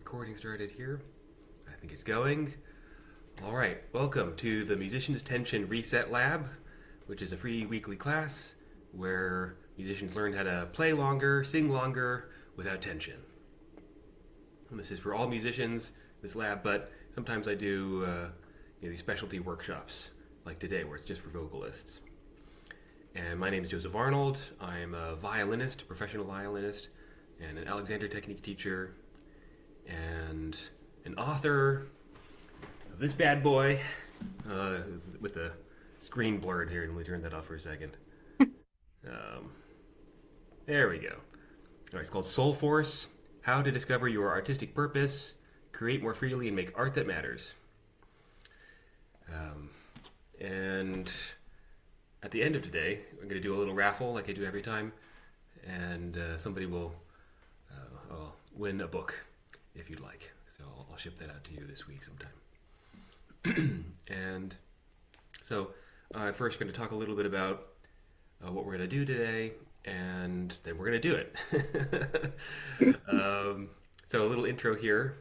Recording started here. I think it's going. All right, welcome to the Musician's Tension Reset Lab, which is a free weekly class where musicians learn how to play longer, sing longer without tension. And this is for all musicians, this lab, but sometimes I do these specialty workshops like today where it's just for vocalists. And my name is Joseph Arnold. I'm a violinist, a professional violinist, and an Alexander Technique teacher, and an author of this bad boy, with the screen blurred here. Let me turn that off for a second. There we go. All right, it's called Soulforce: How to Discover Your Artistic Purpose, Create More Freely, and Make Art That Matters. And at the end of today, I'm going to do a little raffle like I do every time, and somebody will win a book if you'd like. So I'll ship that out to you this week sometime. And so I'm first going to talk a little bit about what we're going to do today, and then we're going to do it. So a little intro here.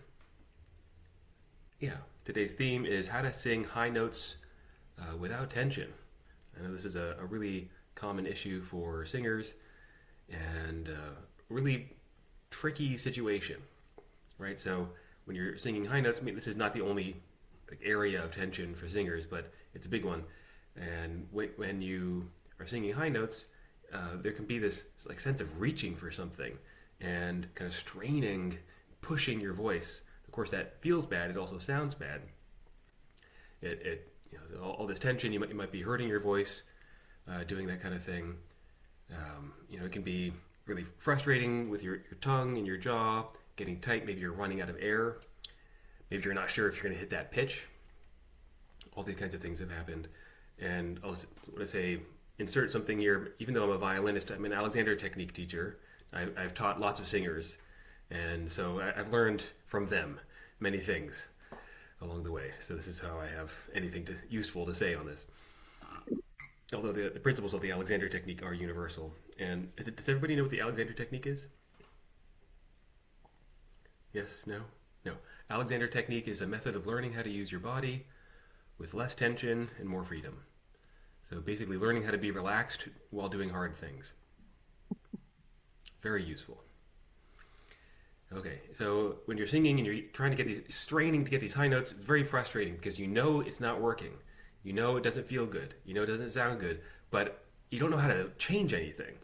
Yeah, today's theme is how to sing high notes without tension. I know this is a really common issue for singers, and really tricky situation, right? So when you're singing high notes, I mean, this is not the only area of tension for singers, but it's a big one. And when you are singing high notes, there can be this sense of reaching for something and kind of straining, pushing your voice. Of course, that feels bad. It also sounds bad. All this tension, you might be hurting your voice doing that kind of thing. It can be really frustrating with your tongue and your jaw getting tight. Maybe you're running out of air. Maybe you're not sure if you're going to hit that pitch. All these kinds of things have happened. And I'll just want to say, insert something here. Even though I'm a violinist, I'm an Alexander Technique teacher. I've taught lots of singers. And so I've learned from them many things along the way. So this is how I have anything useful to say on this. Although the principles of the Alexander Technique are universal. And does everybody know what the Alexander Technique is? Yes? No? No. Alexander Technique is a method of learning how to use your body with less tension and more freedom. So basically learning how to be relaxed while doing hard things. Very useful. Okay, so when you're singing and you're trying to straining to get these high notes, it's very frustrating because you know it's not working. You know it doesn't feel good. You know it doesn't sound good, but you don't know how to change anything.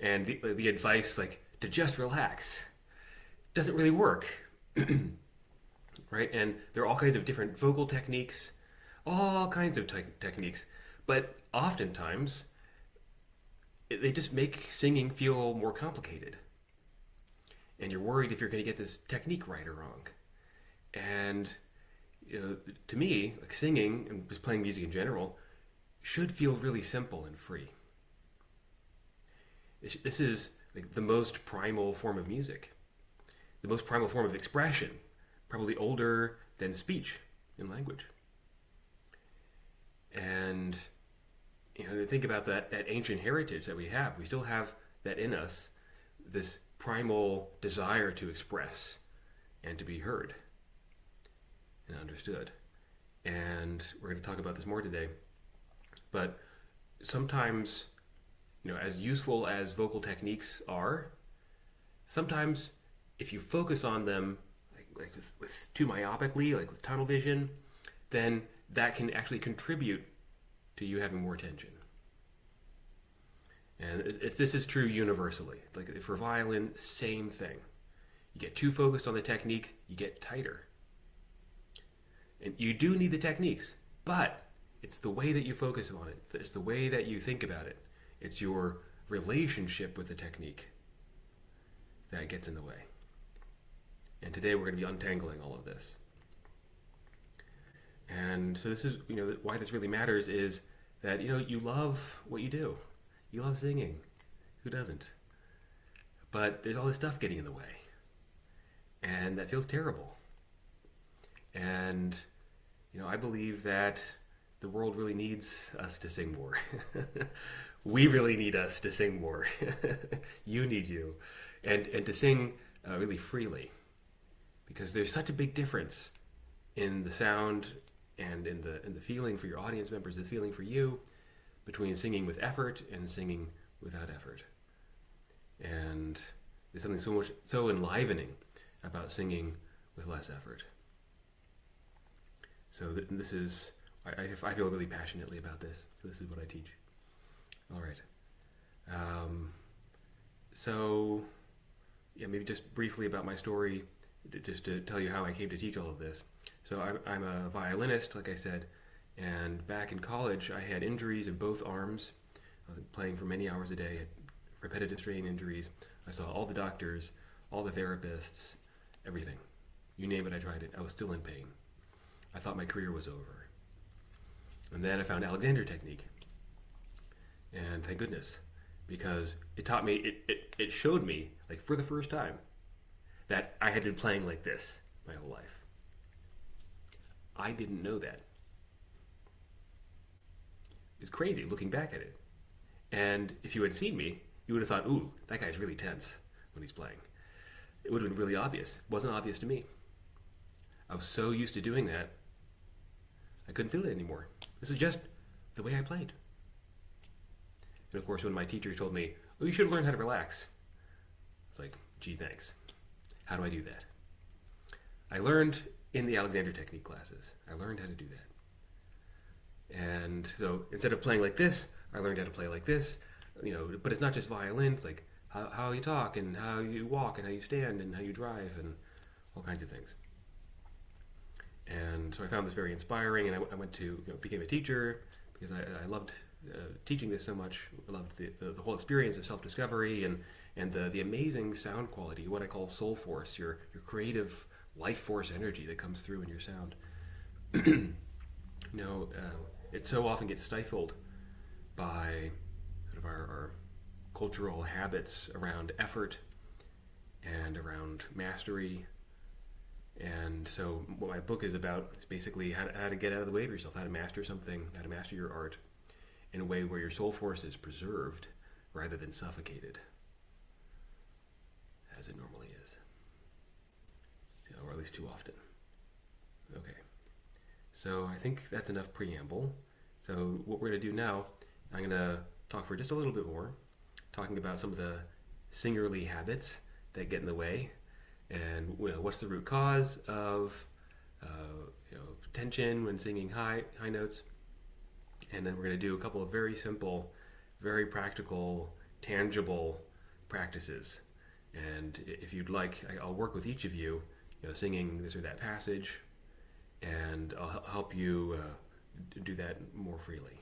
And the advice, to just relax, doesn't really work, right? And there are all kinds of different vocal techniques, all kinds of techniques, but oftentimes they just make singing feel more complicated. And you're worried if you're going to get this technique right or wrong. And to me, singing and just playing music in general should feel really simple and free. This is the most primal form of music, the most primal form of expression, probably older than speech in language. And to think about that ancient heritage that we have, we still have that in us, this primal desire to express and to be heard and understood. And we're going to talk about this more today. But sometimes, as useful as vocal techniques are, sometimes if you focus on them with too myopically, with tunnel vision, then that can actually contribute to you having more tension. And this is true universally. For violin, same thing. You get too focused on the technique, you get tighter. And you do need the techniques, but it's the way that you focus on it. It's the way that you think about it. It's your relationship with the technique that gets in the way. And today we're going to be untangling all of this. And so this is, why this really matters is that, you love what you do. You love singing. Who doesn't? But there's all this stuff getting in the way. And that feels terrible. And, I believe that the world really needs us to sing more. We really need us to sing more. You need you. And to sing really freely. because there's such a big difference in the sound and in the feeling for your audience members, the feeling for you, between singing with effort and singing without effort. And there's something so enlivening about singing with less effort. So this is, I feel really passionately about this. So this is what I teach. All right. So, yeah, maybe just briefly about my story, just to tell you how I came to teach all of this. So I'm a violinist, like I said, and back in college I had injuries in both arms. I was playing for many hours a day, had repetitive strain injuries. I saw all the doctors, all the therapists, everything. You name it, I tried it. I was still in pain. I thought my career was over. And then I found Alexander technique. And thank goodness, because it taught me, it showed me, like for the first time, that I had been playing like this my whole life. I didn't know that. It's crazy looking back at it. And if you had seen me, you would have thought, ooh, that guy's really tense when he's playing. It would have been really obvious. It wasn't obvious to me. I was so used to doing that, I couldn't feel it anymore. This is just the way I played. And of course, when my teacher told me, oh, you should learn how to relax, it's like, gee, thanks. How do I do that? I learned in the Alexander technique classes. I learned how to do that. And so instead of playing like this, I learned how to play like this. You know, but it's not just violin. It's like how you talk and how you walk and how you stand and how you drive and all kinds of things. And so I found this very inspiring, and I went to, became a teacher because I loved teaching this so much. I loved the whole experience of self-discovery and the amazing sound quality, what I call Soulforce, your creative life force energy that comes through in your sound. It so often gets stifled by sort of our cultural habits around effort and around mastery. And so what my book is about is basically how to get out of the way of yourself, how to master something, how to master your art in a way where your soul force is preserved rather than suffocated, as it normally is, or at least too often. Okay, so I think that's enough preamble. So what we're going to do now, I'm going to talk for just a little bit more, talking about some of the singerly habits that get in the way, and what's the root cause of tension when singing high notes. And then we're going to do a couple of very simple, very practical, tangible practices. And if you'd like, I'll work with each of you, singing this or that passage, and I'll help you do that more freely.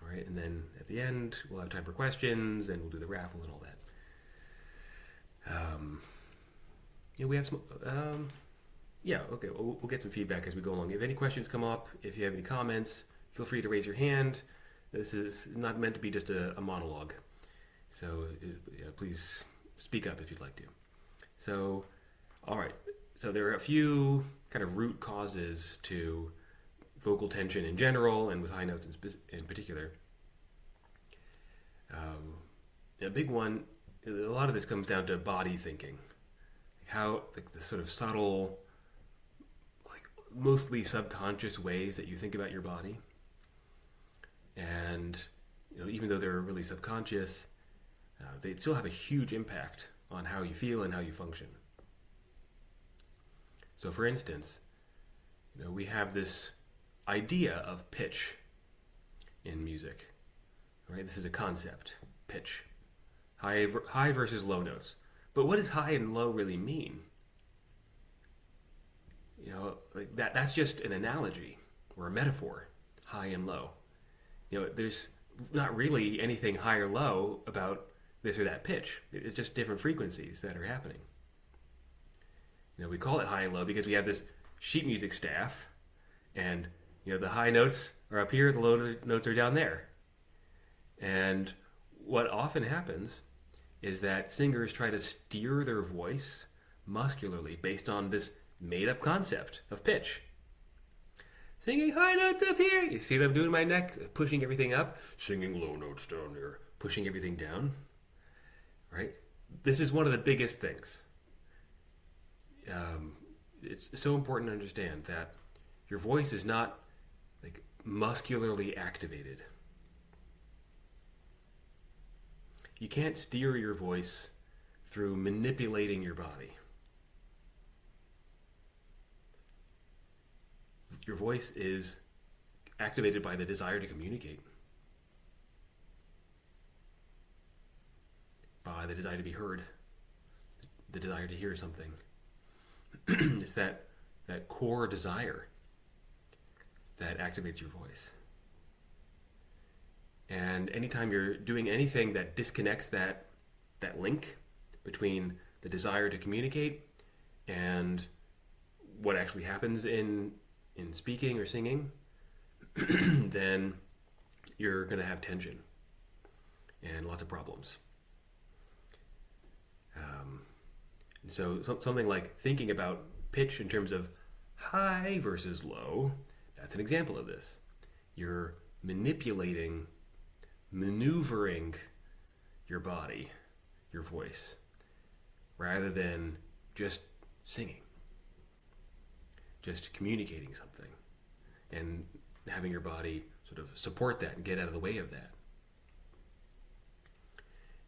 All right, and then at the end, we'll have time for questions, and we'll do the raffle and all that. We have some, okay, we'll get some feedback as we go along. If any questions come up, if you have any comments, feel free to raise your hand. This is not meant to be just a monologue. So please speak up if you'd like to. So, all right. So there are a few kind of root causes to vocal tension in general and with high notes in particular. A big one, a lot of this comes down to body thinking. How the sort of subtle, mostly subconscious ways that you think about your body. And even though they're really subconscious, they still have a huge impact on how you feel and how you function. So for instance, we have this idea of pitch in music, right? This is a concept, pitch. High versus low notes. But what does high and low really mean? That's just an analogy or a metaphor, high and low. There's not really anything high or low about this or that pitch. It's just different frequencies that are happening. We call it high and low because we have this sheet music staff, and the high notes are up here, the low notes are down there. And what often happens is that singers try to steer their voice muscularly based on this made-up concept of pitch. Singing high notes up here. You see what I'm doing my neck? Pushing everything up. Singing low notes down here. Pushing everything down. Right? This is one of the biggest things. it's so important to understand that your voice is not like muscularly activated. You can't steer your voice through manipulating your body. Your voice is activated by the desire to communicate, by the desire to be heard, the desire to hear something. It's that core desire that activates your voice. And anytime you're doing anything that disconnects that link between the desire to communicate and what actually happens in speaking or singing, then you're going to have tension and lots of problems. So something like thinking about pitch in terms of high versus low, that's an example of this. You're maneuvering your body, your voice, rather than just singing, just communicating something, and having your body sort of support that and get out of the way of that.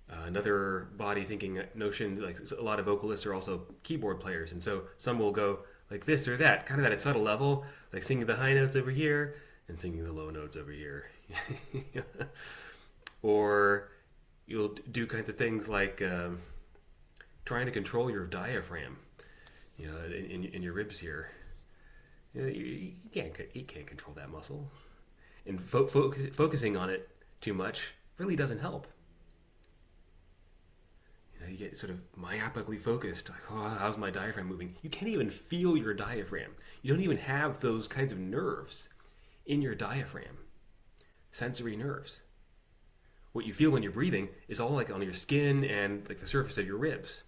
Another body thinking notion, like a lot of vocalists are also keyboard players, and so some will go like this or that, kind of at a subtle level, like singing the high notes over here and singing the low notes over here. Or you'll do kinds of things like trying to control your diaphragm, in your ribs here. You can't control that muscle, and focusing on it too much really doesn't help. You get sort of myopically focused, like, oh, how's my diaphragm moving? You can't even feel your diaphragm. You don't even have those kinds of nerves in your diaphragm, sensory nerves. What you feel when you're breathing is all like on your skin and like the surface of your ribs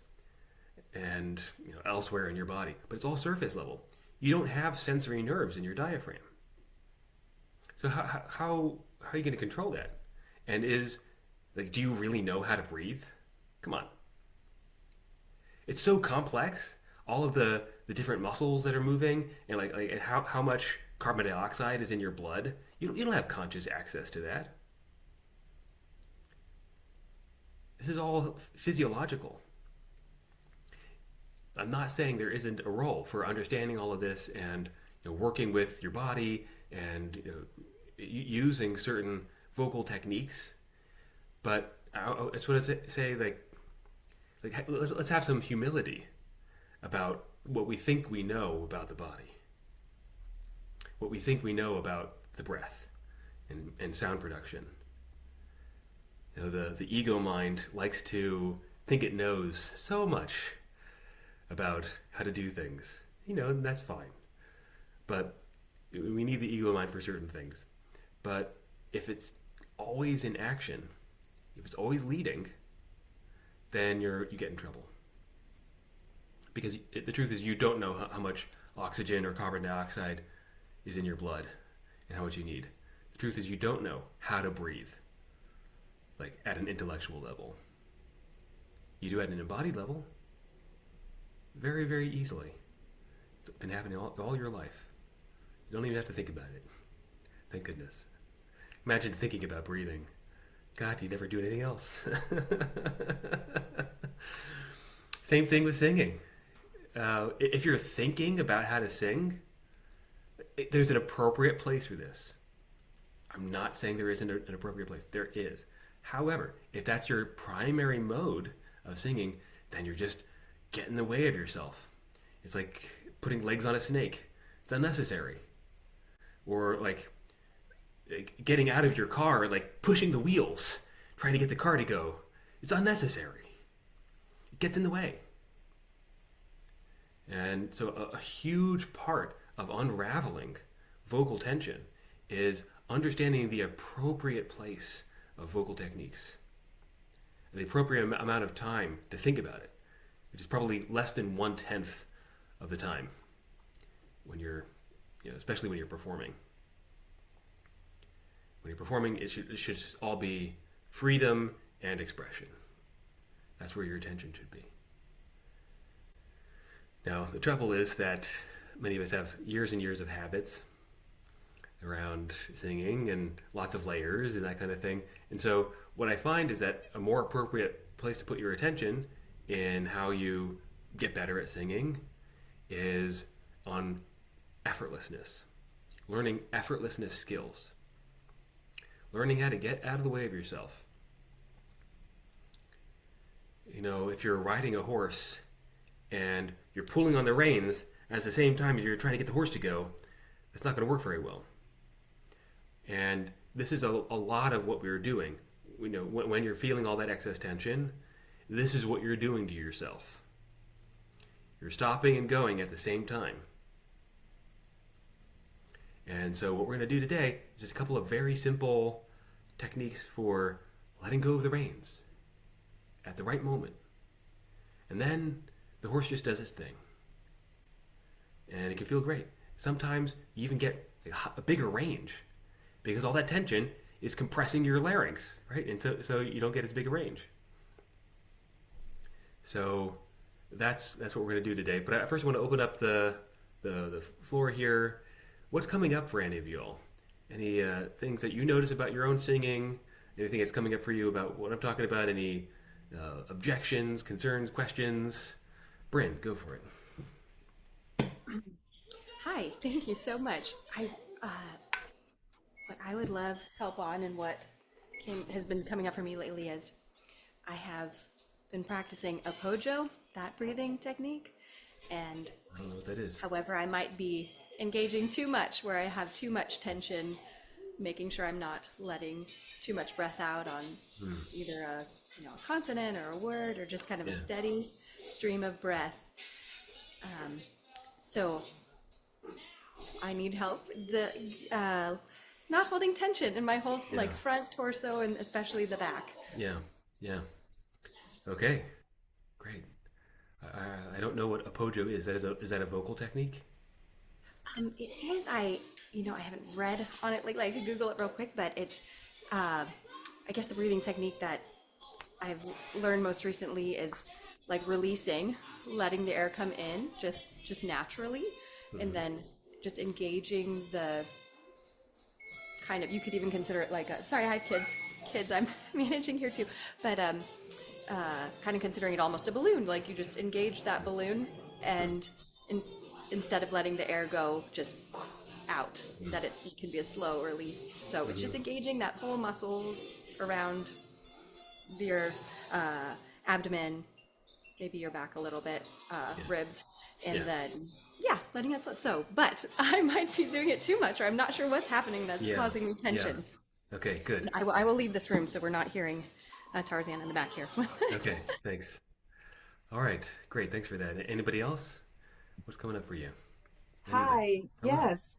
and elsewhere in your body, but it's all surface level. You don't have sensory nerves in your diaphragm. So how are you going to control that? And do you really know how to breathe? Come on. It's so complex, all of the different muscles that are moving, and like how much carbon dioxide is in your blood. You don't have conscious access to that. This is all physiological. I'm not saying there isn't a role for understanding all of this and working with your body and using certain vocal techniques, but I just want to say let's have some humility about what we think we know about the body, what we think we know about the breath and sound production. The ego mind likes to think it knows so much about how to do things. And that's fine. But we need the ego mind for certain things. But if it's always in action, if it's always leading, then you get in trouble. Because the truth is you don't know how much oxygen or carbon dioxide is in your blood and how much you need. The truth is you don't know how to breathe, like at an intellectual level. You do at an embodied level very, very easily. It's been happening all your life. You don't even have to think about it. Thank goodness. Imagine thinking about breathing. God, you never do anything else. Same thing with singing. If you're thinking about how to sing, there's an appropriate place for this. I'm not saying there isn't an appropriate place. There is. However, if that's your primary mode of singing, then you're just getting in the way of yourself. It's like putting legs on a snake. It's unnecessary. Or like getting out of your car, like pushing the wheels, trying to get the car to go. It's unnecessary. It gets in the way. And so a huge part of unraveling vocal tension is understanding the appropriate place of vocal techniques, the appropriate amount of time to think about it, which is probably less than 1/10 of the time when you're, especially when you're performing. When you're performing, it should just all be freedom and expression. That's where your attention should be. Now, the trouble is that many of us have years and years of habits around singing and lots of layers and that kind of thing. And so, what I find is that a more appropriate place to put your attention in how you get better at singing is on effortlessness, learning effortlessness skills, learning how to get out of the way of yourself. You know, if you're riding a horse and you're pulling on the reins at the same time as you're trying to get the horse to go, that's not going to work very well. And this is a lot of what we're doing. You know, when you're feeling all that excess tension, this is what you're doing to yourself. You're stopping and going at the same time. And so what we're going to do today is just a couple of very simple techniques for letting go of the reins at the right moment. And then the horse just does its thing. And it can feel great. Sometimes you even get a bigger range because all that tension is compressing your larynx, right? And so you don't get as big a range. So that's what we're going to do today. But I first want to open up the floor here. What's coming up for any of you all? Any things that you notice about your own singing? Anything that's coming up for you about what I'm talking about? Any objections, concerns, questions? Bryn, go for it. Hi, thank you so much. What I would love help on and what has been coming up for me lately is I have been practicing Apojo, that breathing technique, and I don't know what that is. however I might be engaging too much, where I have too much tension, making sure I'm not letting too much breath out on either a consonant or a word or just kind of a Yeah. steady stream of breath. So I need help. Not holding tension in my whole Yeah. front torso and especially the back. Yeah. Yeah. Okay. Great. I don't know what apojo is. Is that a vocal technique? It is. I haven't read on it lately. I could Google it real quick, but it's I guess the breathing technique that I've learned most recently is like releasing, letting the air come in just naturally, and then just engaging the kind of, you could even consider it like a, sorry, I have kids I'm managing here too, but kind of considering it almost a balloon, like you just engage that balloon and instead of letting the air go just out, that it can be a slow release. So it's just engaging that whole muscles around your abdomen, maybe your back a little bit, ribs, and Yeah. then letting it slow. So, but I might be doing it too much, or I'm not sure what's happening that's Yeah. causing me tension. Yeah. Okay, good. I will leave this room so we're not hearing Tarzan in the back here. Okay, thanks. All right, great. Thanks for that. Anybody else? What's coming up for you? Anybody? Hi, Hello. yes.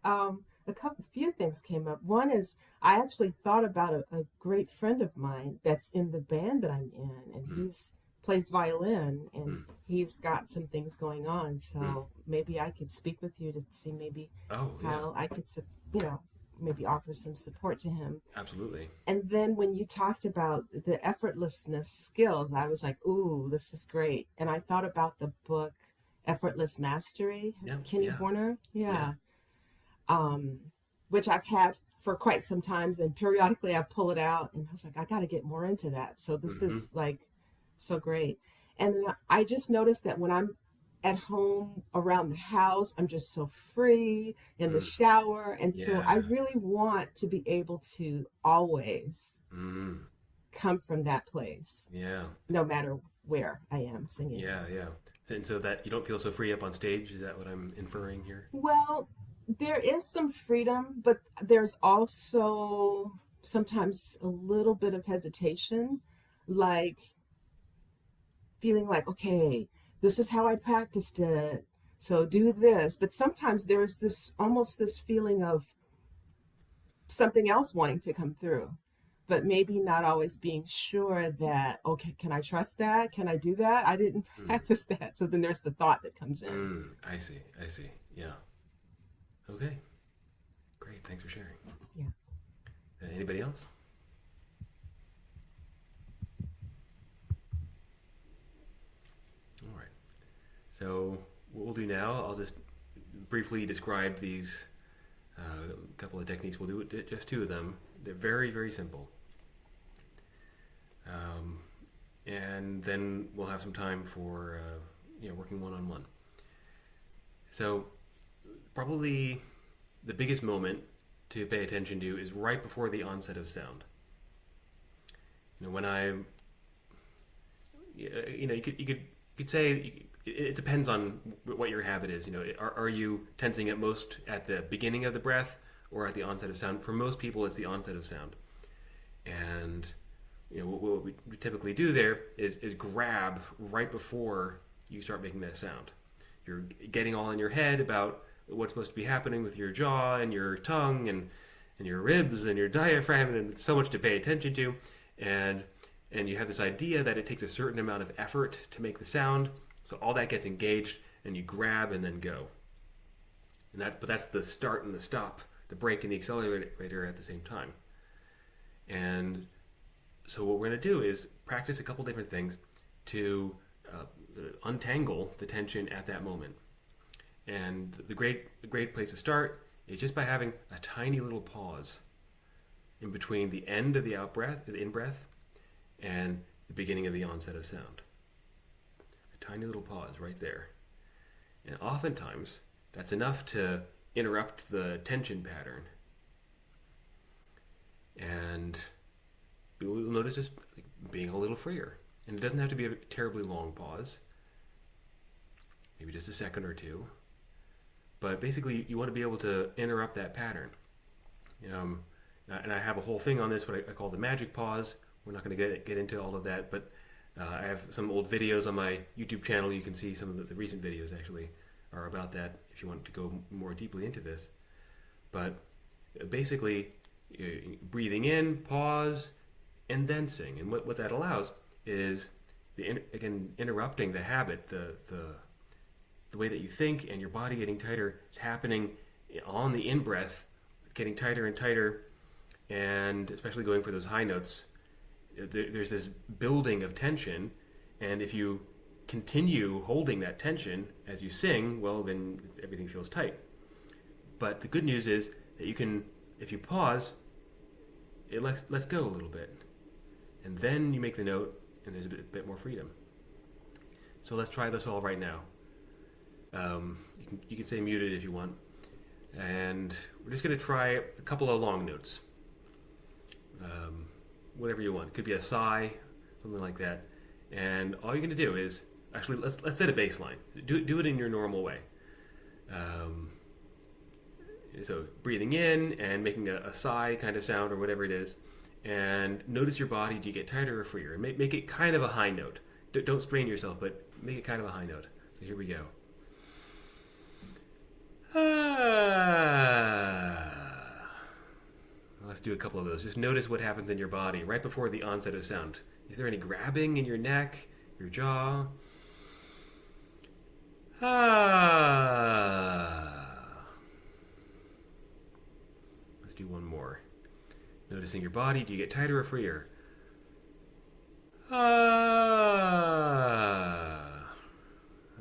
Few things came up. One is I actually thought about a great friend of mine that's in the band that I'm in, and Mm, he's plays violin, and mm, he's got some things going on. mm. So maybe I could speak with you to see maybe Oh, yeah, how I could, you know, maybe offer some support to him. absolutely. And then when you talked about the effortlessness skills, I was like, ooh, this is great. And I thought about the book Effortless Mastery, Yeah, Kenny yeah, Horner. yeah. Yeah. um, which I've had for quite some times, and periodically I pull it out, and I was like, I got to get more into that. So this Mm-hmm. is like so great. And then I just noticed that when I'm at home around the house, I'm just so free in the Mm, shower. And so I yeah. really want to be able to always Mm, come from that place, yeah. no matter where I am singing. Yeah, yeah. And so that you don't feel so free up on stage, is that what I'm inferring here? Well, there is some freedom, but there's also sometimes a little bit of hesitation, like feeling like, okay, this is how I practiced it. So do this. But sometimes there's this almost this feeling of something else wanting to come through, but maybe not always being sure that, okay, can I trust that? Can I do that? I didn't Mm, practice that. So then there's the thought that comes in. I see, I see. Yeah. Okay, great. Thanks for sharing. Yeah. Anybody else? All right. So what we'll do now, I'll just briefly describe these couple of techniques. We'll do just two of them. They're very, very simple. And then we'll have some time for working one-on-one. So probably the biggest moment to pay attention to is right before the onset of sound. When you could say it depends on what your habit is. Are you tensing at most at the beginning of the breath or at the onset of sound? For most people, it's the onset of sound. And what we typically do there is grab right before you start making that sound. You're getting all in your head about what's supposed to be happening with your jaw and your tongue and your ribs and your diaphragm, and so much to pay attention to. And you have this idea that it takes a certain amount of effort to make the sound, so all that gets engaged, and you grab and then go. But that's the start and the stop, the brake and the accelerator at the same time. And so what we're going to do is practice a couple different things to untangle the tension at that moment. And the great place to start is just by having a tiny little pause in between the end of the out-breath, the in-breath, and the beginning of the onset of sound. A tiny little pause right there. And oftentimes, that's enough to interrupt the tension pattern. And you'll notice just being a little freer. And it doesn't have to be a terribly long pause. Maybe just a second or two. But basically, you want to be able to interrupt that pattern. And I have a whole thing on this, what I call the magic pause. We're not going to get into all of that, but I have some old videos on my YouTube channel. You can see some of the recent videos actually are about that if you want to go more deeply into this. But basically, breathing in, pause, and then sing. And what that allows is, again, interrupting the habit, the way that you think and your body getting tighter. It's happening on the in-breath, getting tighter and tighter, and especially going for those high notes. There's this building of tension, and if you continue holding that tension as you sing, well, then everything feels tight. But the good news is that you can, if you pause, it lets go a little bit. And then you make the note, and there's a bit more freedom. So let's try this all right now. You can say muted if you want. And we're just going to try a couple of long notes. Whatever you want. It could be a sigh, something like that. And all you're going to do is, actually, let's set a baseline. Do it in your normal way. So breathing in and making a sigh kind of sound or whatever it is. And notice your body. Do you get tighter or freer? And make it kind of a high note. Don't strain yourself, but make it kind of a high note. So here we go. Let's do a couple of those. Just notice what happens in your body right before the onset of sound. Is there any grabbing in your neck, your jaw? Let's do one more. Noticing your body. Do you get tighter or freer?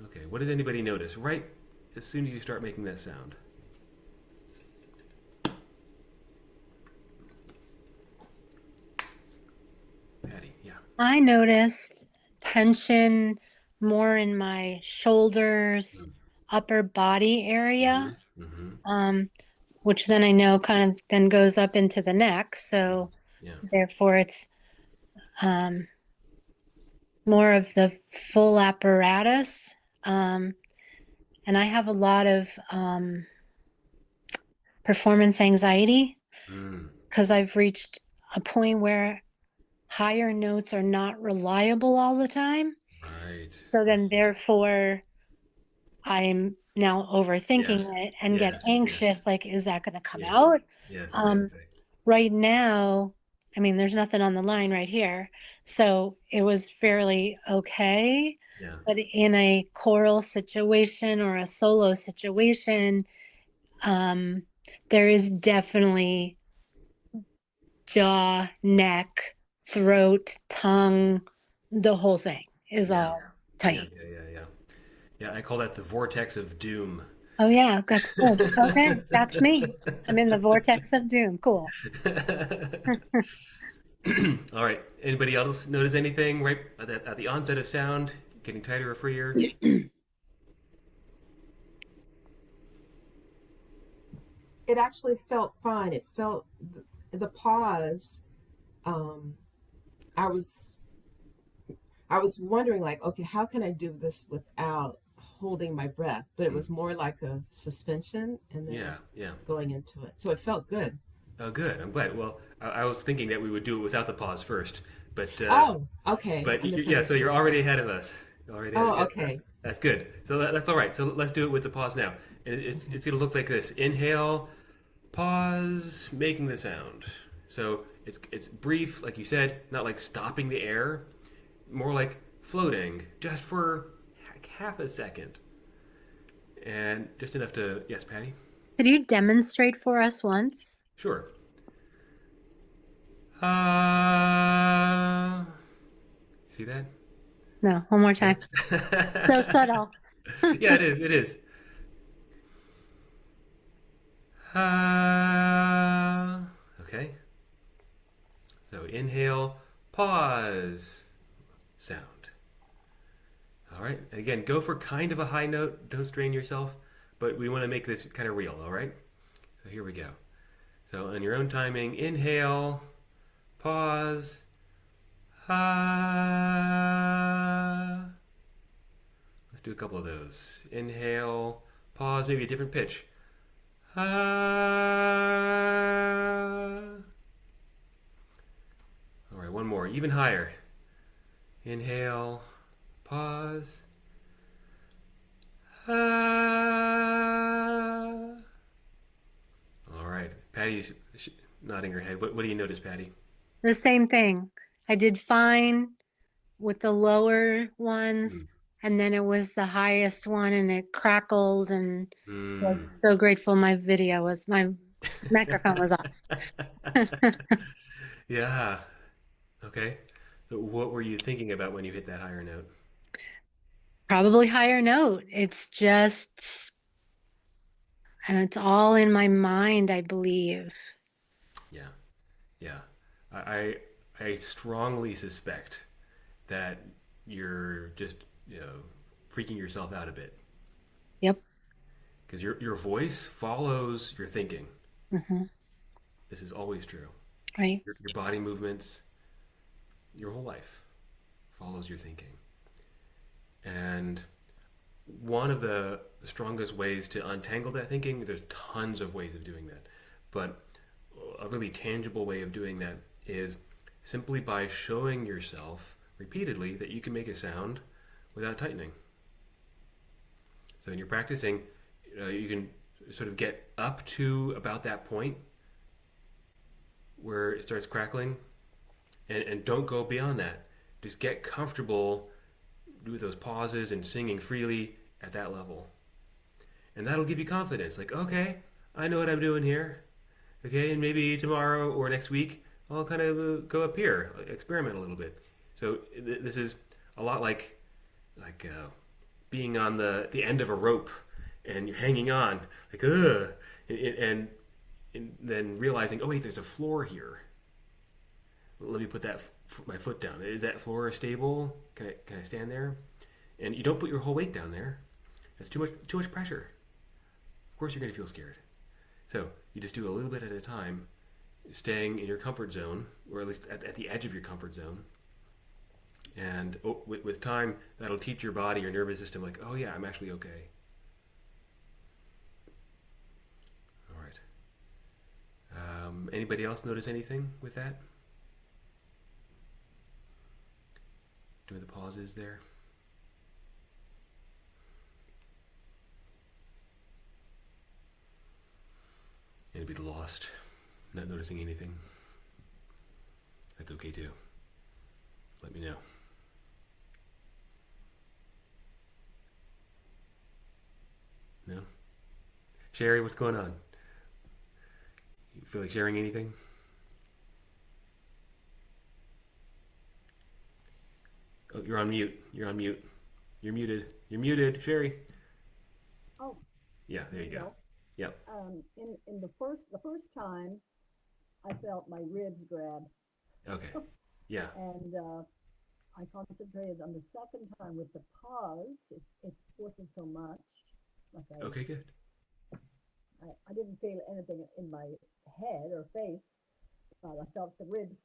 Okay, what does anybody notice right as soon as you start making that sound? Patty, yeah. I noticed tension more in my shoulders, upper body area, which then I know kind of then goes up into the neck. So Yeah. therefore it's more of the full apparatus. And I have a lot of performance anxiety because I've reached a point where higher notes are not reliable all the time. Right. So then therefore I'm now overthinking it and get anxious, like, is that going to come out? Yes, exactly. Right now, I mean, there's nothing on the line right here. So it was fairly okay. Yeah. But in a choral situation or a solo situation, there is definitely jaw, neck, throat, tongue, the whole thing is all tight. Yeah. Yeah, I call that the vortex of doom. Oh yeah, that's good. Okay, that's me. I'm in the vortex of doom. Cool. All right. Anybody else notice anything right at the onset of sound getting tighter or freer? It actually felt fine. It felt the pause. Um, I was I was wondering like, okay, how can I do this without holding my breath? But it Mm. was more like a suspension and then Yeah, yeah. going into it. So it felt good. Oh, good. I'm glad. Well, I was thinking that we would do it without the pause first, but Oh, okay. I yeah. So you're misunderstood. already ahead of us. Oh, Yeah, okay. that's good. So that's all right. So let's do it with the pause now. And it's going to look like this: inhale, pause, making the sound. So it's brief, like you said, not like stopping the air, more like floating, just for half a second, and just enough to yes, Patty. Could you demonstrate for us once? Sure. Uh, see that? No, one more No. time. So subtle. Yeah, it is. It is. Okay. So inhale, pause, sound. All right. And again, go for kind of a high note. Don't strain yourself, but we want to make this kind of real. All right. So here we go. So on your own timing, inhale, pause. Let's do a couple of those. Inhale, pause, maybe a different pitch. All right, one more, even higher. Inhale, pause. All right, Patty's nodding her head. What do you notice, Patty? The same thing. I did fine with the lower ones, Mm. and then it was the highest one, and it crackled, and was Mm. so grateful my microphone was off. Yeah. Okay. So what were you thinking about when you hit that higher note? Probably higher note. It's just, and it's all in my mind, I believe. Yeah. Yeah. I I strongly suspect that you're just you know freaking yourself out a bit Yep. because your voice follows your thinking. Hmm. This is always true. Right. Your body movements, your whole life follows your thinking. And one of the strongest ways to untangle that thinking, there's tons of ways of doing that, but a really tangible way of doing that is simply by showing yourself repeatedly that you can make a sound without tightening. So when you're practicing, you can sort of get up to about that point where it starts crackling and don't go beyond that. Just get comfortable with those pauses and singing freely at that level. And that'll give you confidence. Like, okay, I know what I'm doing here. Okay, and maybe tomorrow or next week, I'll kind of go up here, experiment a little bit. So this is a lot like being on the end of a rope and you're hanging on, like, ugh, and then realizing, oh wait, there's a floor here. Let me put my foot down. Is that floor stable? Can I stand there? And you don't put your whole weight down there. That's too much pressure. Of course, you're going to feel scared. So you just do a little bit at a time, staying in your comfort zone, or at least at the edge of your comfort zone. And with time, that'll teach your body, your nervous system, like, oh yeah, I'm actually okay. All right. Anybody else notice anything with that? Doing the pauses there. Anybody lost? Not noticing anything? That's okay too. Let me know. No? Sherry, what's going on? You feel like sharing anything? Oh, you're on mute. You're on mute. You're muted. You're muted, Sherry. Oh, Yeah, there there you you go. go. Yep. In the first time, I felt my ribs grab, Okay. Yeah. and I concentrated on the second time with the pause. It wasn't so much. Like Okay, good. I didn't feel anything in my head or face, but I felt the ribs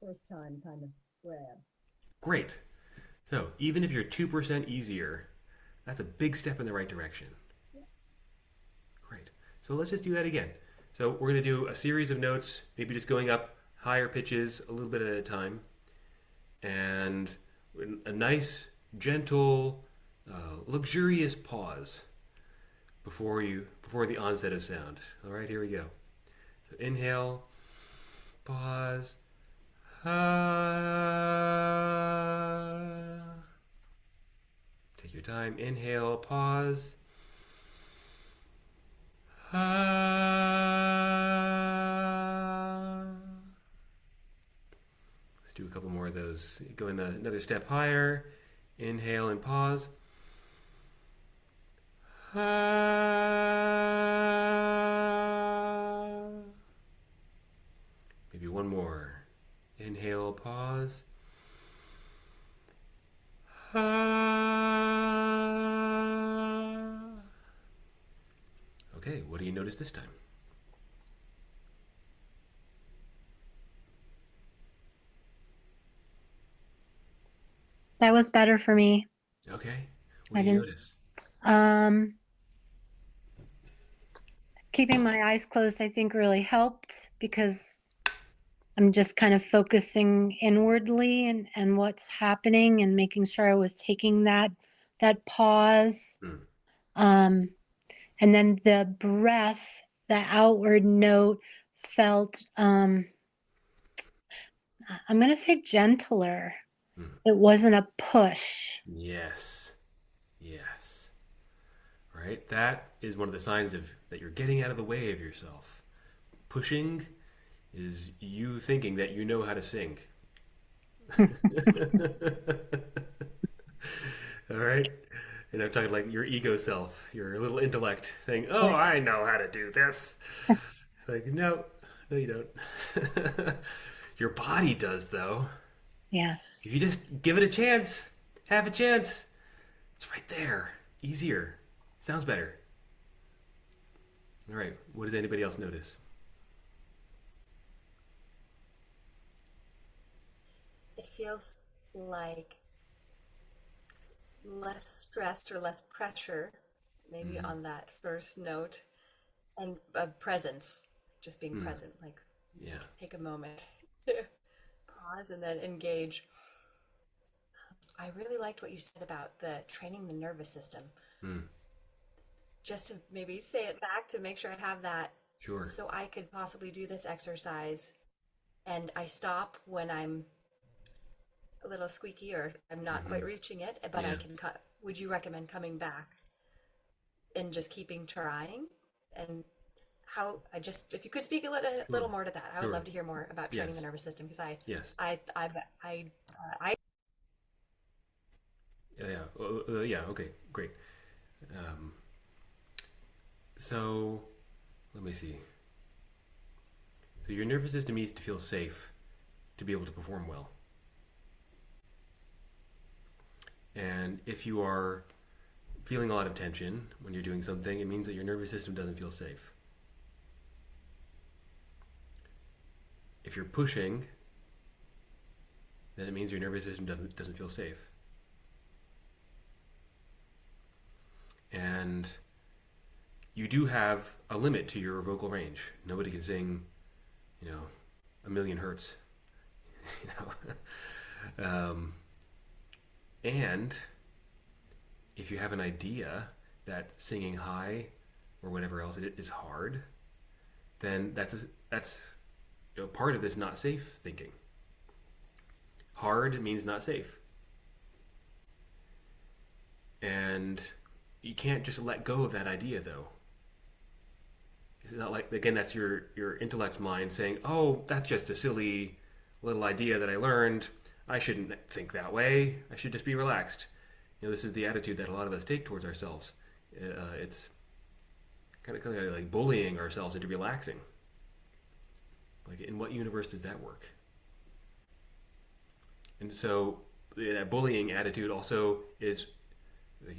first time kind of grab. Great. So even if you're 2% easier, that's a big step in the right direction. Great. So let's just do that again. So we're going to do a series of notes, maybe just going up higher pitches a little bit at a time, and a nice, gentle, luxurious pause before the onset of sound. All right, here we go. So inhale, pause. Take your time. Inhale, pause. Let's do a couple more of those. Go in another step higher. Inhale and pause. Maybe one more. Inhale, pause. Okay, what do you notice this time? That was better for me. Okay, what I do you didn't. notice? Um, Keeping my eyes closed, I think, really helped because I'm just kind of focusing inwardly and what's happening and making sure I was taking that pause. Hmm. And then the breath, the outward note felt I'm going to say gentler. Hmm. It wasn't a push. Yes. Yes. All right, that is one of the signs of that you're getting out of the way of yourself. Pushing is you thinking that you know how to sing. All right? And I'm talking like your ego self, your little intellect saying, "Oh, I know how to do this." It's like, no, no, you don't. Your body does, though. If Yes. you just give it a chance, have a chance, it's right there. Easier. Sounds better. All right, what does anybody else notice? It feels like less stress or less pressure, maybe Mm-hmm. on that first note, and presence, just being Mm. present. Like, Yeah. take a moment to pause and then engage. I really liked what you said about the training the nervous system. Mm. Just to maybe say it back to make sure I have that Sure. so I could possibly do this exercise and I stop when I'm a little squeaky or I'm not Mm-hmm. quite reaching it, but I Yeah. can cut. Would you recommend coming back and just keeping trying? And how I just, if you could speak a little Sure. more to that, I would Sure. love to hear more about training the Yes. nervous system because Yes. I, I Yeah. Yeah. Yeah. Okay. Great. Um, so let me see. So your nervous system needs to feel safe to be able to perform well. And if you are feeling a lot of tension when you're doing something, it means that your nervous system doesn't feel safe. If you're pushing, then it means your nervous system doesn't feel safe. And you do have a limit to your vocal range. Nobody can sing, a million hertz. you and if you have an idea that singing high or whatever else it is hard, then that's part of this not safe thinking. Hard means not safe. And you can't just let go of that idea, though. It's not like, again, that's your intellect mind saying, oh, that's just a silly little idea that I learned. I shouldn't think that way. I should just be relaxed. This is the attitude that a lot of us take towards ourselves. It's kind of like bullying ourselves into relaxing. Like, in what universe does that work? And so that bullying attitude also is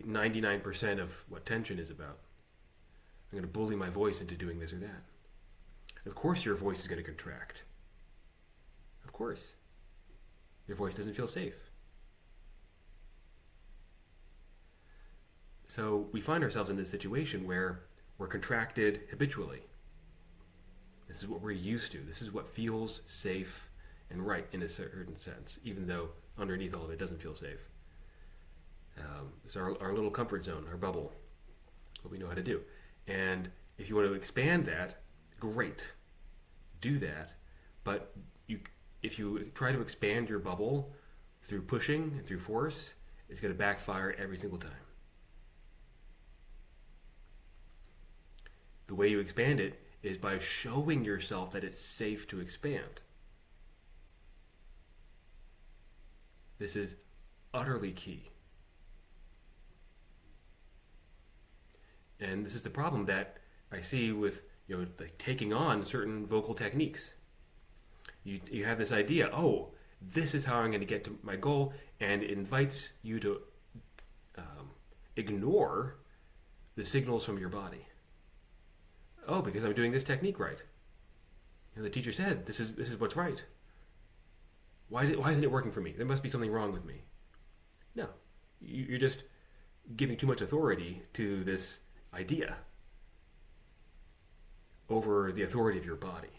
99% of what tension is about. I'm going to bully my voice into doing this or that. Of course your voice is going to contract. Of course. Your voice doesn't feel safe. So we find ourselves in this situation where we're contracted habitually. This is what we're used to. This is what feels safe and right in a certain sense, even though underneath all of it doesn't feel safe. It's our little comfort zone, our bubble, what we know how to do. And if you want to expand that, great, do that. But if you try to expand your bubble through pushing and through force, it's going to backfire every single time. The way you expand it is by showing yourself that it's safe to expand. This is utterly key. And this is the problem that I see with like taking on certain vocal techniques. You have this idea, oh, this is how I'm going to get to my goal, and it invites you to ignore the signals from your body. Oh, because I'm doing this technique right. The teacher said this is what's right. Why isn't it working for me? There must be something wrong with me. No, you're just giving too much authority to this idea over the authority of your body.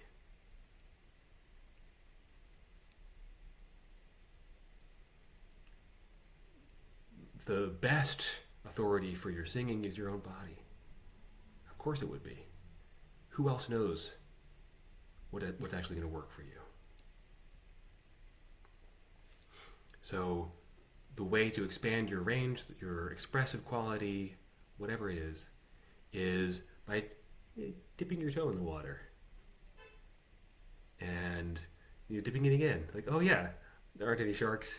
The best authority for your singing is your own body. Of course it would be. Who else knows what's actually going to work for you? So the way to expand your range, your expressive quality, whatever it is by dipping your toe in the water. And dipping it again. Like, oh yeah, there aren't any sharks.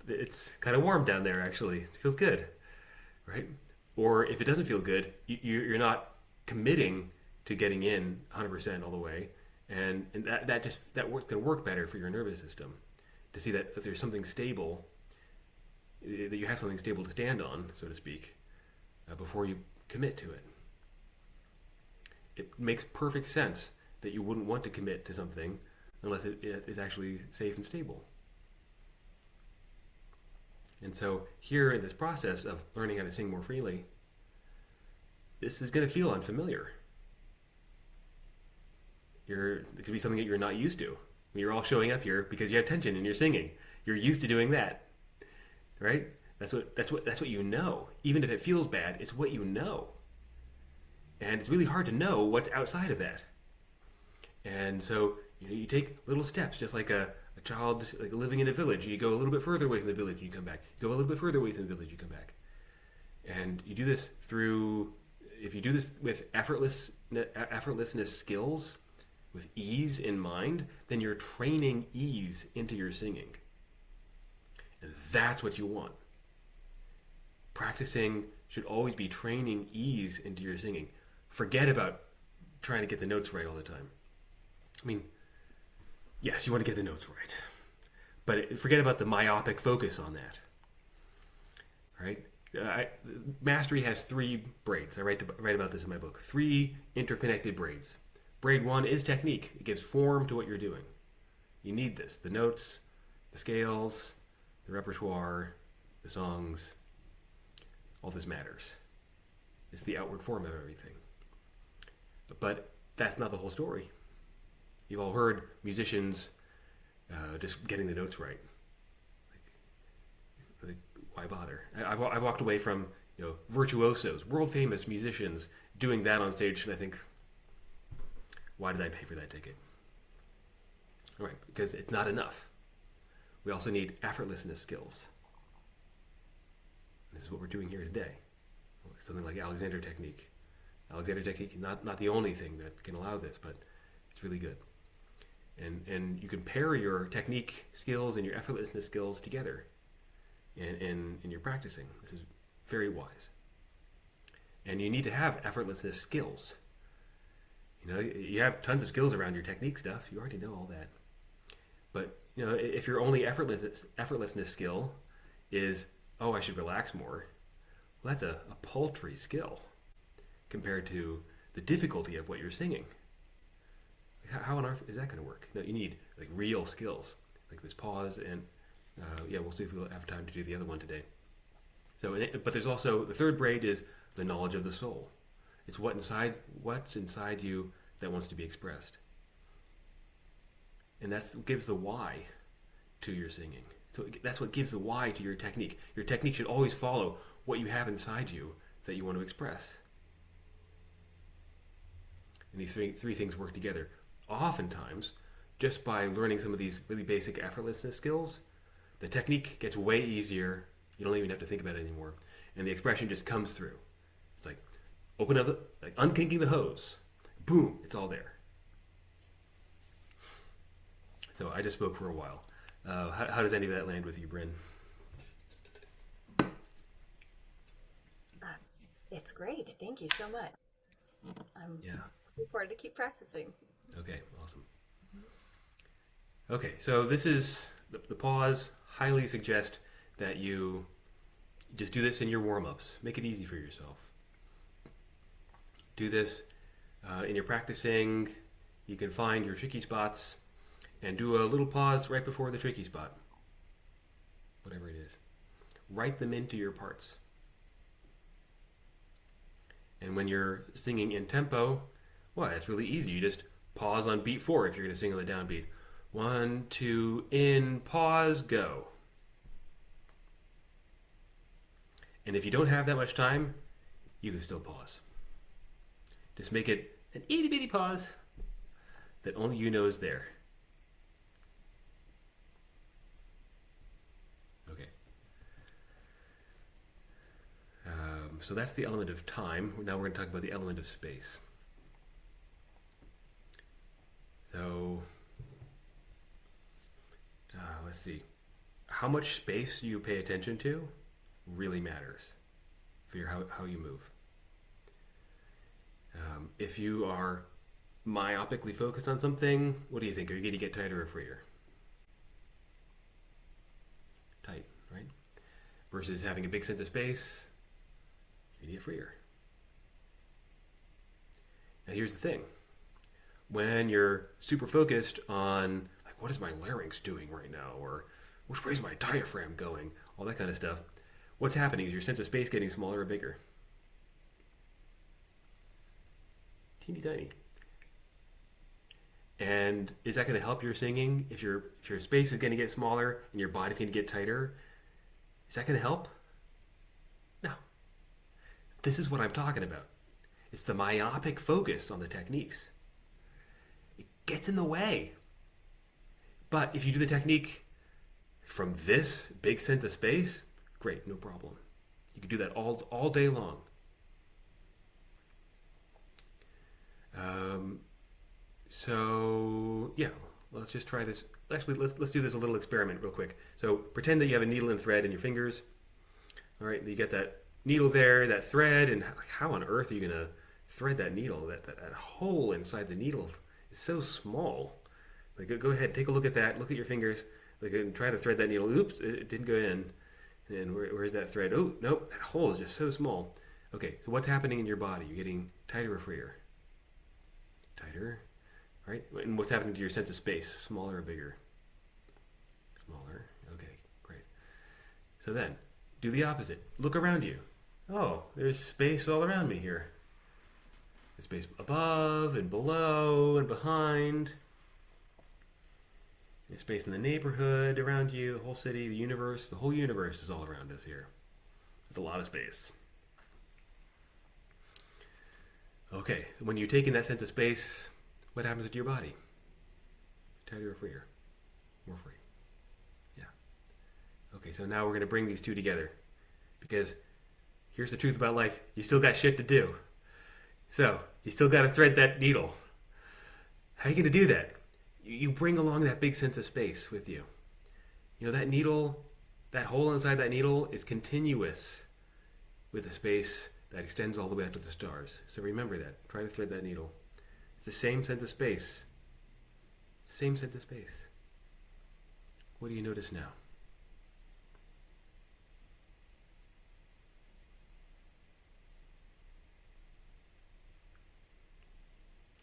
It's kind of warm down there, actually. It feels good, right? Or if it doesn't feel good, you're not committing to getting in 100% all the way, and that's going to work better for your nervous system. To see that if there's something stable, that you have something stable to stand on, so to speak, before you commit to it. It makes perfect sense that you wouldn't want to commit to something unless it is actually safe and stable. And so here in this process of learning how to sing more freely, this is going to feel unfamiliar. It could be something that you're not used to. You're all showing up here because you have tension in your singing. You're used to doing that, right? That's what you know. Even if it feels bad, it's what you know. And it's really hard to know what's outside of that. And so you take little steps, just like a child like living in a village. You go a little bit further away from the village, and you come back. You go a little bit further away from the village, you come back. And you do this if you do this with effortlessness skills, with ease in mind, then you're training ease into your singing. And that's what you want. Practicing should always be training ease into your singing. Forget about trying to get the notes right all the time. I mean, yes, you want to get the notes right, but forget about the myopic focus on that. Right? Mastery has 3 braids. I write about this in my book. 3 interconnected braids. Braid 1 is technique. It gives form to what you're doing. You need this. The notes, the scales, the repertoire, the songs, all this matters. It's the outward form of everything. But that's not the whole story. You've all heard musicians just getting the notes right. Like, why bother? I walked away from virtuosos, world famous musicians doing that on stage, and I think, why did I pay for that ticket? All right, because it's not enough. We also need effortlessness skills. This is what we're doing here today. Something like Alexander technique. Alexander technique is not the only thing that can allow this, but it's really good. And you can pair your technique skills and your effortlessness skills together in your practicing. This is very wise. And you need to have effortlessness skills. You know, you have tons of skills around your technique stuff. You already know all that. But, you know, if your only effortlessness skill is, oh, I should relax more, well, that's a paltry skill compared to the difficulty of what you're singing. Like, how on earth is that going to work? No, you need like real skills, like this pause, and yeah, we'll see if we'll have time to do the other one today. So, but there's also the third braid is the knowledge of the soul. It's what's inside you that wants to be expressed, and that gives the why to your singing. So that's what gives the why to your technique. Your technique should always follow what you have inside you that you want to express. And these three things work together. Oftentimes, just by learning some of these really basic effortlessness skills, the technique gets way easier. You don't even have to think about it anymore. And the expression just comes through. It's like, open up, like unkinking the hose. Boom, it's all there. So I just spoke for a while. How does any of that land with you, Bryn? It's great. Thank you so much. I'm looking forward to keep practicing. Okay, awesome. Okay, so this is the pause. Highly suggest that you just do this in your warm-ups. Make it easy for yourself. Do this in your practicing. You can find your tricky spots and do a little pause right before the tricky spot. Whatever it is. Write them into your parts. And when you're singing in tempo, well, it's really easy. You just pause on beat 4 if you're going to sing on the downbeat. 1, 2, in, pause, go. And if you don't have that much time, you can still pause. Just make it an itty bitty pause that only you know is there. Okay. So that's the element of time. Now we're going to talk about the element of space. So, let's see. How much space you pay attention to really matters for how you move. If you are myopically focused on something, what do you think? Are you going to get tighter or freer? Tight, right? Versus having a big sense of space, you're going to get freer. Now here's the thing. When you're super focused on, like, what is my larynx doing right now? Or which way is my diaphragm going? All that kind of stuff. What's happening is your sense of space getting smaller or bigger. Teeny tiny. And is that going to help your singing? If your space is going to get smaller and your body's going to get tighter, is that going to help? No. This is what I'm talking about. It's the myopic focus on the techniques. It gets in the way. But if you do the technique from this big sense of space, great, no problem. You can do that all day long. So yeah, let's just try this. Actually, let's do this a little experiment real quick. So pretend that you have a needle and thread in your fingers. All right, you get that needle there, that thread, and how on earth are you gonna thread that needle? That hole inside the needle is so small. Like, go ahead, take a look at that. Look at your fingers. Like, and try to thread that needle. Oops, it didn't go in. And where's that thread? Oh, nope, that hole is just so small. Okay, so what's happening in your body? You're getting tighter or freer? Tighter, right? And what's happening to your sense of space? Smaller or bigger? Smaller. Okay, great. So then, do the opposite. Look around you. Oh, there's space all around me here. There's space above and below and behind. There's space in the neighborhood around you, the whole city, the universe. The whole universe is all around us here. It's a lot of space. Okay, so when you're taking that sense of space, what happens to your body? Tighter or freer? More free. Yeah. Okay, so now we're going to bring these two together. Because here's the truth about life. You still got shit to do. So, you still got to thread that needle. How are you going to do that? You bring along that big sense of space with you. You know, that needle, That hole inside that needle is continuous with the space that extends all the way out to the stars. So remember that. Try to thread that needle. It's the same sense of space. Same sense of space. What do you notice now?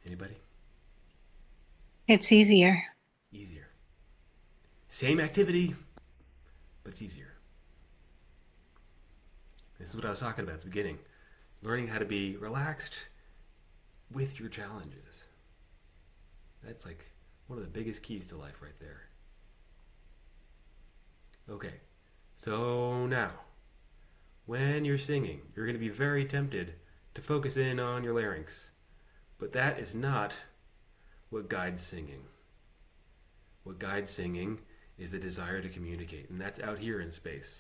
Anybody? It's easier. Easier. Same activity, but it's easier. This is what I was talking about at the beginning. Learning how to be relaxed with your challenges. That's like one of the biggest keys to life right there. Okay, so now, when you're singing, you're going to be very tempted to focus in on your larynx. But that is not what guides singing. What guides singing is the desire to communicate, and that's out here in space.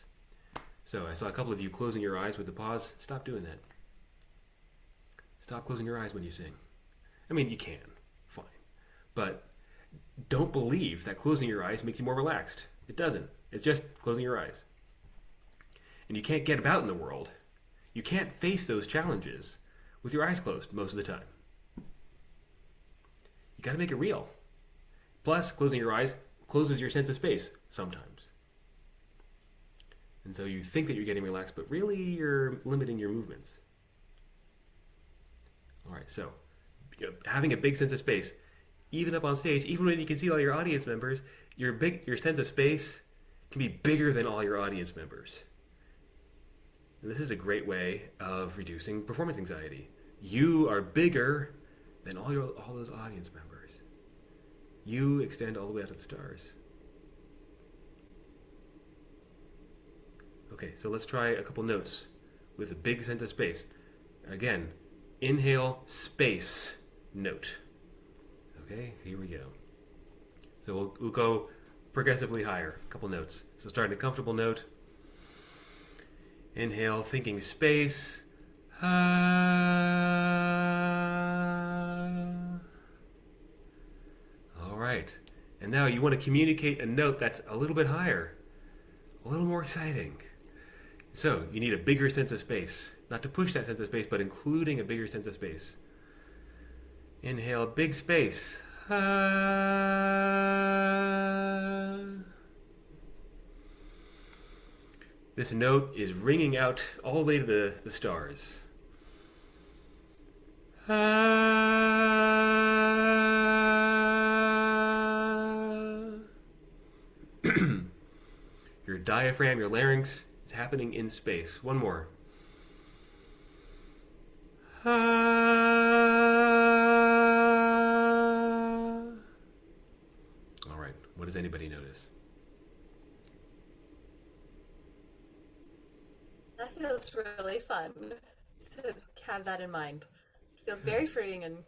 So I saw a couple of you closing your eyes with the pause. Stop doing that. Stop closing your eyes when you sing. I mean, you can, fine. But don't believe that closing your eyes makes you more relaxed. It doesn't. It's just closing your eyes. And you can't get about in the world. You can't face those challenges with your eyes closed most of the time. You got to make it real. Plus, closing your eyes closes your sense of space sometimes. And so you think that you're getting relaxed, but really you're limiting your movements. All right, so having a big sense of space, even up on stage, even when you can see all your audience members, your sense of space can be bigger than all your audience members. And this is a great way of reducing performance anxiety. You are bigger than all those audience members. You extend all the way out to the stars. Okay, so let's try a couple notes with a big sense of space. Again, inhale, space, note. Okay, here we go. So we'll go progressively higher, a couple notes. So start in a comfortable note. Inhale, thinking space. All right. And now you want to communicate a note that's a little bit higher, a little more exciting. So you need a bigger sense of space. Not to push that sense of space, but including a bigger sense of space. Inhale, big space. This note is ringing out all the way to the stars. Your diaphragm, your larynx, is happening in space. One more. All right, what does anybody notice? That feels really fun to have that in mind. It feels very freeing and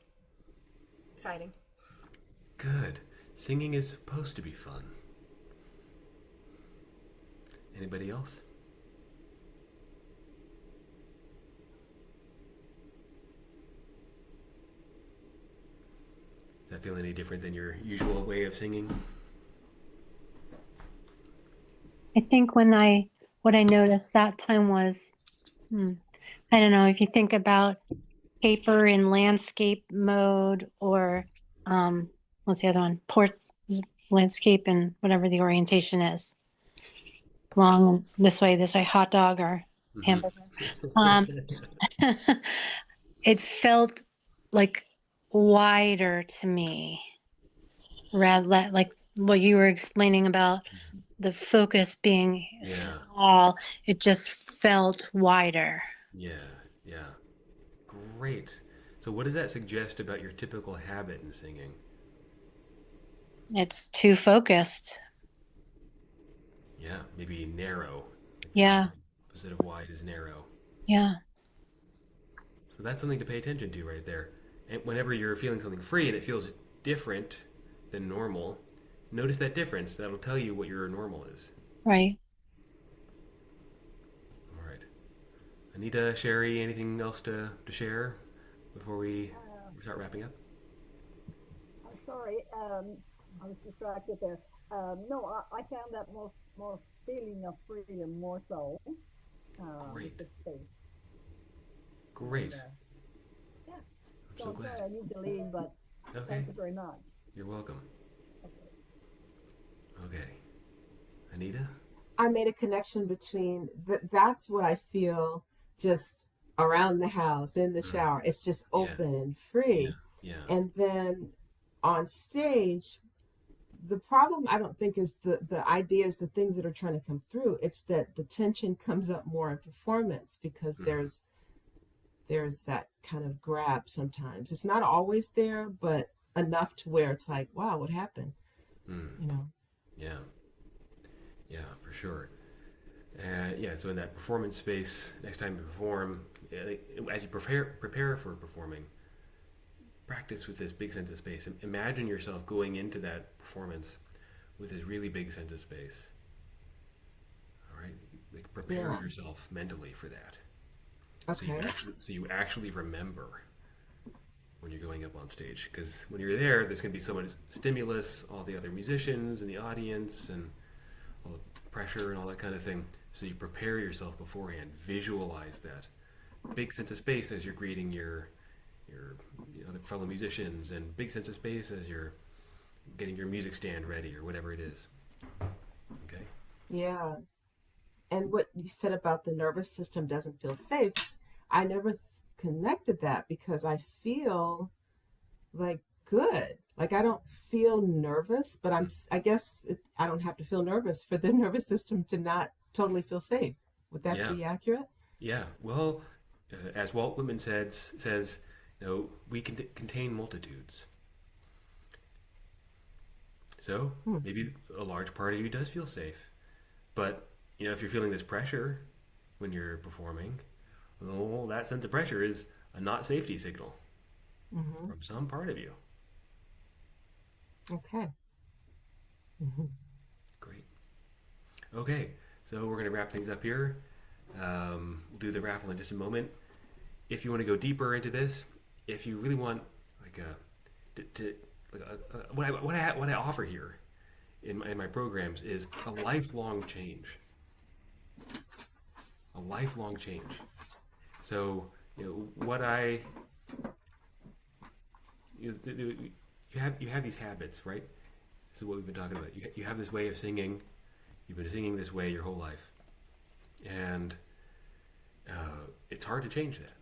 exciting. Good. Singing is supposed to be fun. Anybody else? Does that feel any different than your usual way of singing? I think what I noticed that time was, I don't know, if you think about paper in landscape mode or what's the other one? Landscape and whatever the orientation is. Long this way, hot dog or hamburger. It felt like wider to me, rather like what you were explaining about the focus being small. It just felt wider. Yeah. Great. So what does that suggest about your typical habit in singing? It's too focused. Yeah, maybe narrow. Yeah. Opposite of wide is narrow. Yeah. So that's something to pay attention to right there. And whenever you're feeling something free and it feels different than normal, notice that difference. That'll tell you what your normal is. Right. All right. Anita, Sherry, anything else to share before we start wrapping up? I'm sorry, I was distracted there. No, I found that most feeling of freedom more so with Great. the space. Great. And, yeah. I'm so So sorry, glad. I need to leave, but Okay. thank you very much. You're welcome. Okay. Okay. Anita? I made a connection between that's what I feel just around the house, in the Mm. shower. It's just Yeah. open and Yeah. free. Yeah. And then on stage, the problem I don't think is the ideas, the things that are trying to come through. It's that the tension comes up more in performance because Mm. there's that kind of grab sometimes. It's not always there, but enough to where it's like, wow, what happened? Mm. You know? Yeah. Yeah, for sure. Yeah, so in that performance space, next time you perform, as you prepare for performing, practice with this big sense of space. Imagine yourself going into that performance with this really big sense of space. All right, like prepare Yeah. yourself mentally for that, Okay. so you actually remember when you're going up on stage. Because when you're there's going to be so much stimulus, all the other musicians and the audience, and all the pressure and all that kind of thing. So you prepare yourself beforehand. Visualize that big sense of space as you're greeting your other fellow musicians, and big sense of space as you're getting your music stand ready or whatever it is. Okay. Yeah. And what you said about the nervous system doesn't feel safe, I never connected that because I feel like good. Like I don't feel nervous, but Mm. I guess I don't have to feel nervous for the nervous system to not totally feel safe. Would that Yeah. be accurate? Yeah. Well, as Walt Whitman says, we can contain multitudes. So Hmm. maybe a large part of you does feel safe, but if you're feeling this pressure when you're performing, well, that sense of pressure is a not safety signal Mm-hmm. from some part of you. Okay. Mm-hmm. Great. Okay, so we're going to wrap things up here. We'll do the raffle in just a moment. If you want to go deeper into this, if you really want, like what I offer here in my programs is a lifelong change. A lifelong change. So what I you have these habits, right? This is what we've been talking about. You have this way of singing. You've been singing this way your whole life, and it's hard to change that.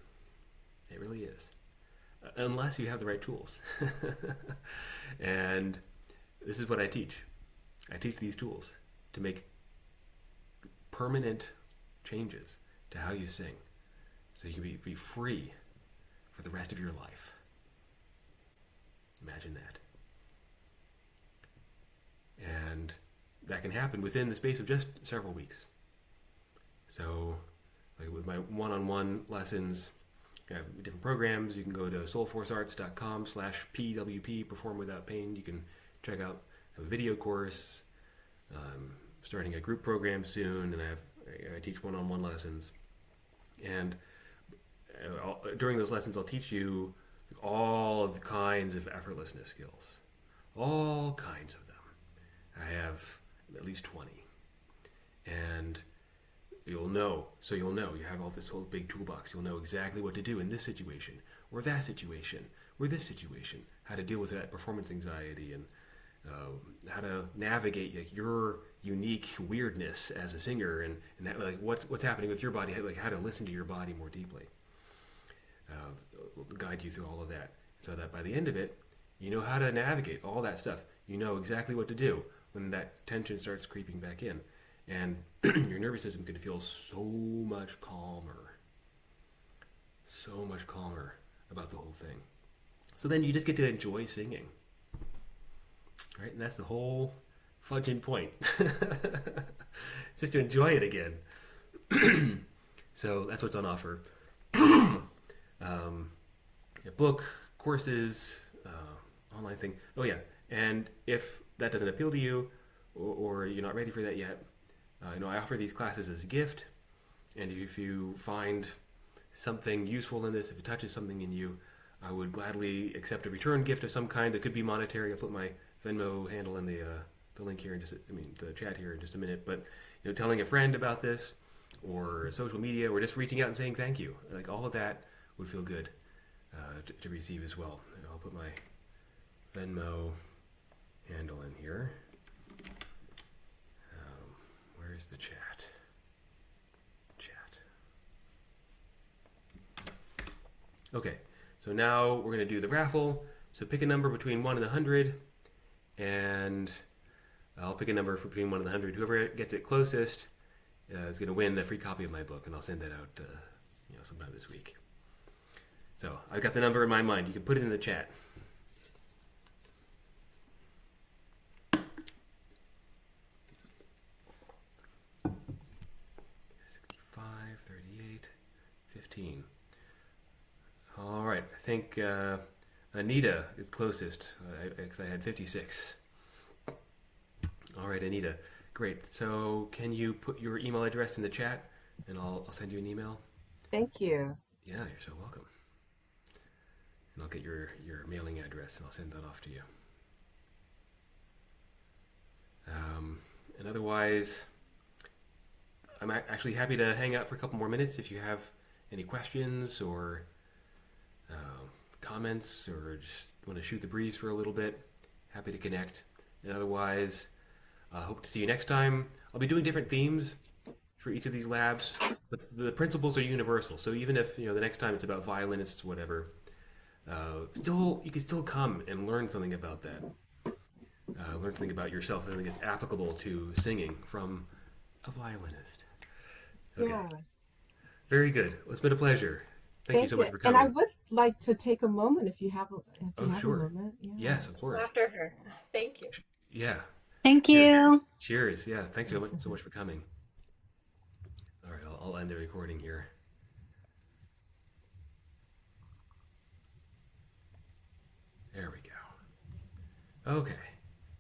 It really is, unless you have the right tools. And this is what I teach. I teach these tools to make permanent changes to how you sing, so you can be free for the rest of your life. Imagine that. And that can happen within the space of just several weeks. So, like with my one-on-one lessons, I have different programs. You can go to soulforcearts.com/PWP, Perform Without Pain. You can check out a video course. Starting a group program soon, and I teach one-on-one lessons. And during those lessons, I'll teach you all of the kinds of effortlessness skills, all kinds of them. I have at least 20, and you'll know. You have all this whole big toolbox. You'll know exactly what to do in this situation, or that situation, or this situation. How to deal with that performance anxiety, and how to navigate your unique weirdness as a singer, and that, like what's happening with your body, like how to listen to your body more deeply. Guide you through all of that, so that by the end of it, you know how to navigate all that stuff. You know exactly what to do when that tension starts creeping back in, and your nervous system is going to feel so much calmer about the whole thing. So then you just get to enjoy singing, right? And that's the whole fudging point. It's just to enjoy it again. So that's what's on offer. A book, courses, online thing. Oh yeah, and if that doesn't appeal to you, or you're not ready for that yet, I offer these classes as a gift. And if you find something useful in this, if it touches something in you, I would gladly accept a return gift of some kind. That could be monetary. I'll put my Venmo handle in the link here in the chat here in just a minute. But telling a friend about this, or social media, or just reaching out and saying thank you. Like all of that would feel good to receive as well. I'll put my Venmo handle in here. Where's the chat? Okay, so now we're going to do the raffle. So pick a number between 1 and 100, and I'll pick a number between 1 and 100. Whoever gets it closest is going to win a free copy of my book, and I'll send that out sometime this week. So I've got the number in my mind. You can put it in the chat. $65, $38, $15. All right, I think Anita is closest, because I had 56. All right, Anita, great. So can you put your email address in the chat, and I'll send you an email? Thank you. Yeah, you're so welcome. And I'll get your mailing address, and I'll send that off to you. And otherwise, I'm actually happy to hang out for a couple more minutes if you have any questions or comments, or just want to shoot the breeze for a little bit. Happy to connect. And otherwise, hope to see you next time. I'll be doing different themes for each of these labs, but the principles are universal. So even if the next time it's about violinists, whatever, you can still come and learn something about that. Learn something about yourself, something that's applicable to singing from a violinist. Okay. Yeah. Very good. Well, it's been a pleasure. Thank you so much for And coming. I would like to take a moment if you have Sure. a moment. Yeah. Yes, of course. After her. Thank you. Yeah. Thank Cheers. you. Cheers. Yeah. Thanks so much for coming. All right. I'll end the recording here. There we go. Okay.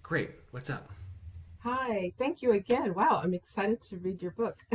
Great. What's up? Hi. Thank you again. Wow. I'm excited to read your book.